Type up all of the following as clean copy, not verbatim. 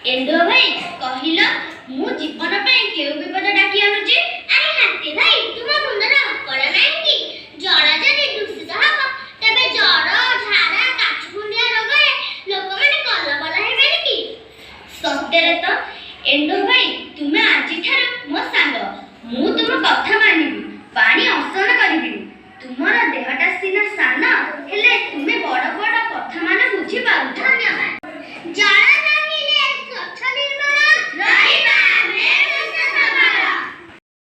एंडुआ भाई कहिला मु जीवन पे केउ विपद डाकी आनुची। अरे हाथी भाई तुम मुंडर अकल नाही कि जरा जदी दूषित हबो तबे जर झाड़ा काचुंडिया रोग लोक माने कलबल हेबे कि सत्यरे तो एंडुआ भाई तुमे आजि थार मो सांग मु तुम कथा मानिबी पानी असन करिबी तुमर देहटा सिना सान हेले तुमे बड़ बड़ कथा माने बुझी पाउ। धन्यवाद। जरा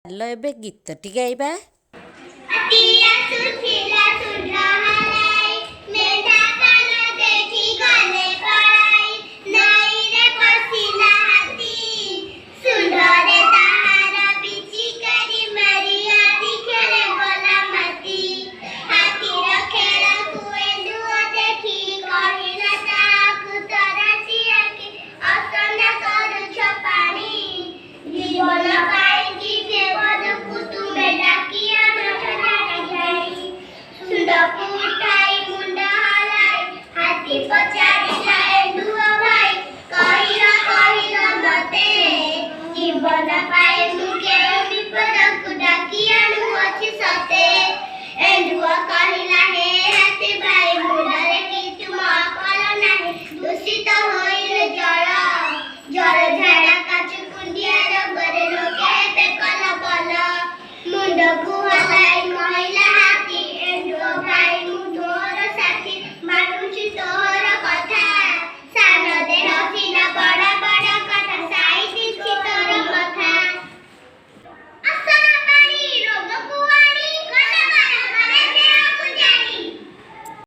चलो एबे गीतटी गाइबा। जरा